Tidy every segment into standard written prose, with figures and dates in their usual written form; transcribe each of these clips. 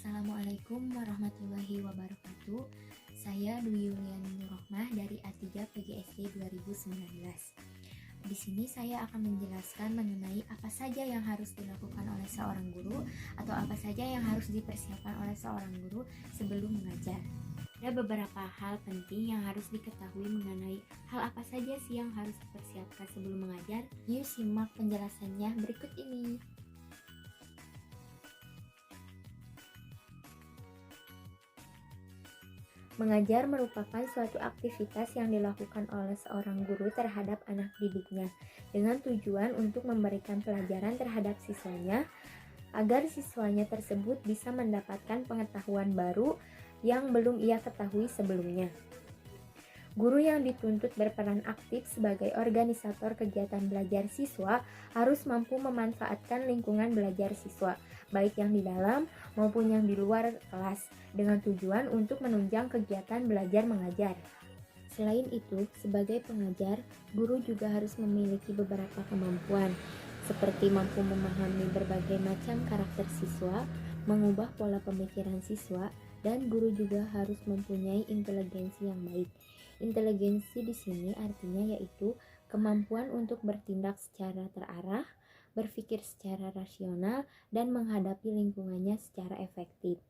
Assalamualaikum warahmatullahi wabarakatuh. Saya Dwi Yuliani Nurrohmah dari A3 PGSD 2019. Di sini saya akan menjelaskan mengenai apa saja yang harus dilakukan oleh seorang guru atau apa saja yang harus dipersiapkan oleh seorang guru sebelum mengajar. Ada beberapa hal penting yang harus diketahui mengenai hal apa saja sih yang harus dipersiapkan sebelum mengajar. Yuk simak penjelasannya berikut ini. Mengajar merupakan suatu aktivitas yang dilakukan oleh seorang guru terhadap anak didiknya dengan tujuan untuk memberikan pelajaran terhadap siswanya agar siswanya tersebut bisa mendapatkan pengetahuan baru yang belum ia ketahui sebelumnya. Guru yang dituntut berperan aktif sebagai organisator kegiatan belajar siswa harus mampu memanfaatkan lingkungan belajar siswa, baik yang di dalam maupun yang di luar kelas, dengan tujuan untuk menunjang kegiatan belajar mengajar. Selain itu, sebagai pengajar, guru juga harus memiliki beberapa kemampuan, seperti mampu memahami berbagai macam karakter siswa, mengubah pola pemikiran siswa, dan guru juga harus mempunyai inteligensi yang baik. Inteligensi di sini artinya yaitu kemampuan untuk bertindak secara terarah, berpikir secara rasional, dan menghadapi lingkungannya secara efektif.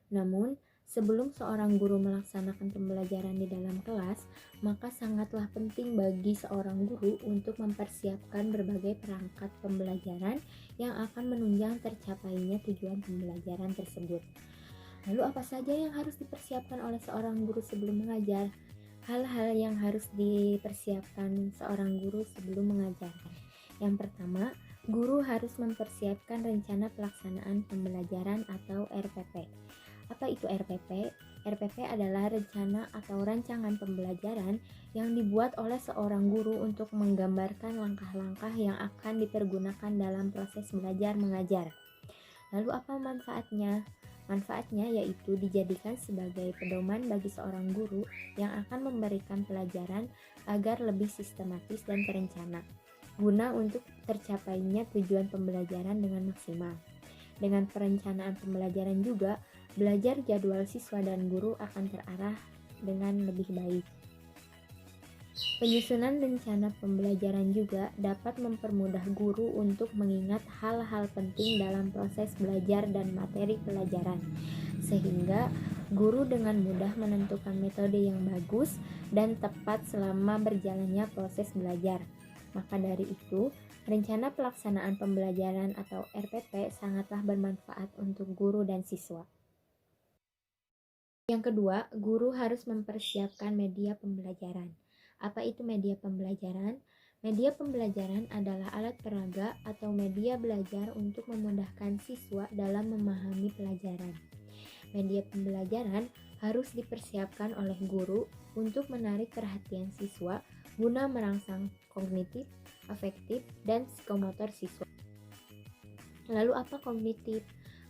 Namun, sebelum seorang guru melaksanakan pembelajaran di dalam kelas, maka sangatlah penting bagi seorang guru untuk mempersiapkan berbagai perangkat pembelajaran yang akan menunjang tercapainya tujuan pembelajaran tersebut. Lalu apa saja yang harus dipersiapkan oleh seorang guru sebelum mengajar? Hal-hal yang harus dipersiapkan seorang guru sebelum mengajar. Yang pertama, guru harus mempersiapkan rencana pelaksanaan pembelajaran atau RPP. Apa itu RPP? RPP adalah rencana atau rancangan pembelajaran yang dibuat oleh seorang guru untuk menggambarkan langkah-langkah yang akan dipergunakan dalam proses belajar mengajar. Lalu apa manfaatnya? Manfaatnya yaitu dijadikan sebagai pedoman bagi seorang guru yang akan memberikan pelajaran agar lebih sistematis dan terencana, guna untuk tercapainya tujuan pembelajaran dengan maksimal. Dengan perencanaan pembelajaran juga, belajar jadwal siswa dan guru akan terarah dengan lebih baik. Penyusunan rencana pembelajaran juga dapat mempermudah guru untuk mengingat hal-hal penting dalam proses belajar dan materi pelajaran, sehingga guru dengan mudah menentukan metode yang bagus dan tepat selama berjalannya proses belajar. Maka dari itu, rencana pelaksanaan pembelajaran atau RPP sangatlah bermanfaat untuk guru dan siswa. Yang kedua, guru harus mempersiapkan media pembelajaran. Apa itu media pembelajaran? Media pembelajaran adalah alat peraga atau media belajar untuk memudahkan siswa dalam memahami pelajaran. Media pembelajaran harus dipersiapkan oleh guru untuk menarik perhatian siswa guna merangsang kognitif, afektif, dan psikomotor siswa. Lalu apa kognitif?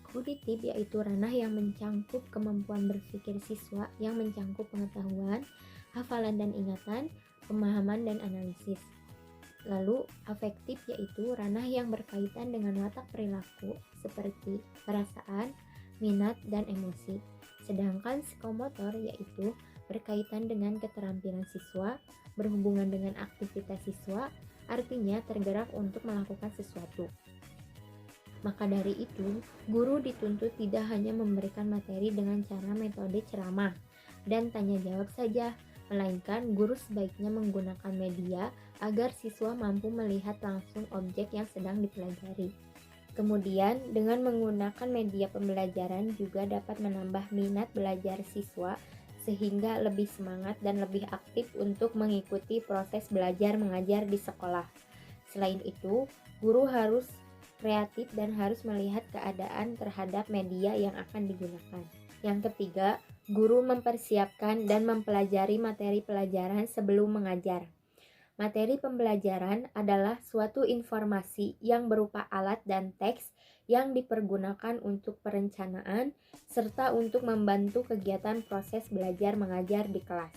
Kognitif yaitu ranah yang mencangkup kemampuan berpikir siswa yang mencangkup pengetahuan, hafalan dan ingatan, pemahaman dan analisis. Lalu afektif yaitu ranah yang berkaitan dengan watak perilaku seperti perasaan, minat, dan emosi. Sedangkan psikomotor yaitu berkaitan dengan keterampilan siswa, berhubungan dengan aktivitas siswa, artinya tergerak untuk melakukan sesuatu. Maka dari itu, guru dituntut tidak hanya memberikan materi dengan cara metode ceramah dan tanya jawab saja, melainkan guru sebaiknya menggunakan media agar siswa mampu melihat langsung objek yang sedang dipelajari. Kemudian, dengan menggunakan media pembelajaran juga dapat menambah minat belajar siswa sehingga lebih semangat dan lebih aktif untuk mengikuti proses belajar mengajar di sekolah. Selain itu, guru harus kreatif dan harus melihat keadaan terhadap media yang akan digunakan. Yang ketiga, guru mempersiapkan dan mempelajari materi pelajaran sebelum mengajar. Materi pembelajaran adalah suatu informasi yang berupa alat dan teks yang dipergunakan untuk perencanaan serta untuk membantu kegiatan proses belajar mengajar di kelas.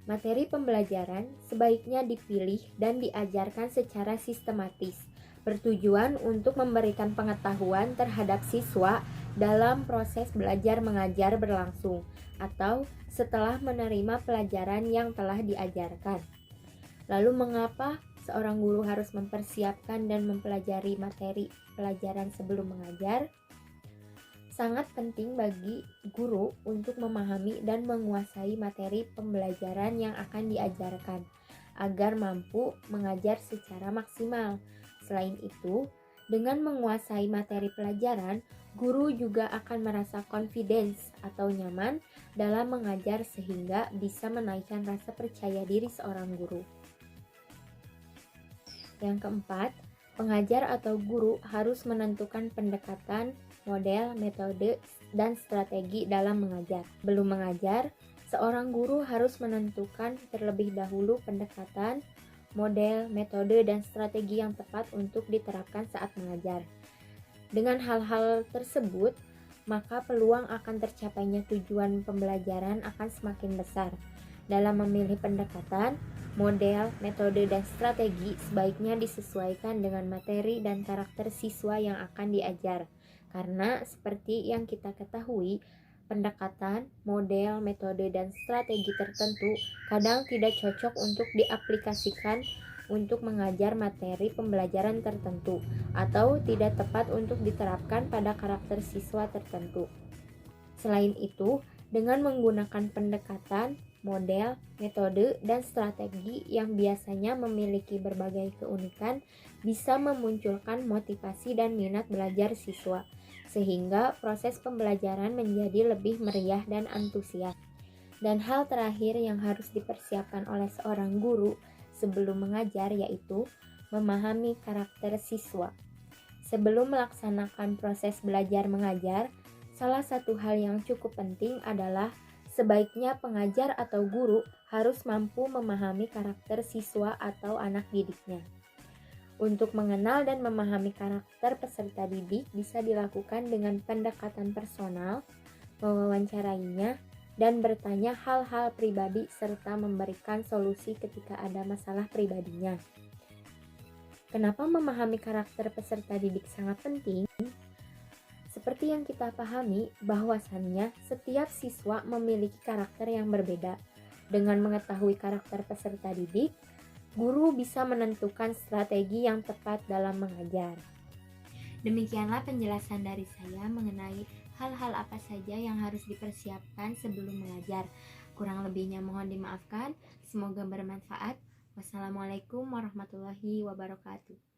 Materi pembelajaran sebaiknya dipilih dan diajarkan secara sistematis, bertujuan untuk memberikan pengetahuan terhadap siswa dalam proses belajar mengajar berlangsung atau setelah menerima pelajaran yang telah diajarkan. Lalu mengapa seorang guru harus mempersiapkan dan mempelajari materi pelajaran sebelum mengajar? Sangat penting bagi guru untuk memahami dan menguasai materi pembelajaran yang akan diajarkan agar mampu mengajar secara maksimal. Selain itu, dengan menguasai materi pelajaran, guru juga akan merasa confidence atau nyaman dalam mengajar sehingga bisa menaikkan rasa percaya diri seorang guru. Yang keempat, pengajar atau guru harus menentukan pendekatan, model, metode, dan strategi dalam mengajar. Belum mengajar, seorang guru harus menentukan terlebih dahulu pendekatan, model, metode, dan strategi yang tepat untuk diterapkan saat mengajar. Dengan hal-hal tersebut, maka peluang akan tercapainya tujuan pembelajaran akan semakin besar. Dalam memilih pendekatan, model, metode, dan strategi sebaiknya disesuaikan dengan materi dan karakter siswa yang akan diajar. Karena seperti yang kita ketahui, pendekatan, model, metode, dan strategi tertentu kadang tidak cocok untuk diaplikasikan untuk mengajar materi pembelajaran tertentu atau tidak tepat untuk diterapkan pada karakter siswa tertentu. Selain itu, dengan menggunakan pendekatan, model, metode, dan strategi yang biasanya memiliki berbagai keunikan bisa memunculkan motivasi dan minat belajar siswa, sehingga proses pembelajaran menjadi lebih meriah dan antusias. Dan hal terakhir yang harus dipersiapkan oleh seorang guru sebelum mengajar yaitu memahami karakter siswa. Sebelum melaksanakan proses belajar mengajar, salah satu hal yang cukup penting adalah sebaiknya pengajar atau guru harus mampu memahami karakter siswa atau anak didiknya. Untuk mengenal dan memahami karakter peserta didik bisa dilakukan dengan pendekatan personal, mewawancarainya, dan bertanya hal-hal pribadi serta memberikan solusi ketika ada masalah pribadinya. Kenapa memahami karakter peserta didik sangat penting? Seperti yang kita pahami, bahwasannya setiap siswa memiliki karakter yang berbeda. Dengan mengetahui karakter peserta didik, guru bisa menentukan strategi yang tepat dalam mengajar. Demikianlah penjelasan dari saya mengenai hal-hal apa saja yang harus dipersiapkan sebelum mengajar. Kurang lebihnya mohon dimaafkan. Semoga bermanfaat. Wassalamualaikum warahmatullahi wabarakatuh.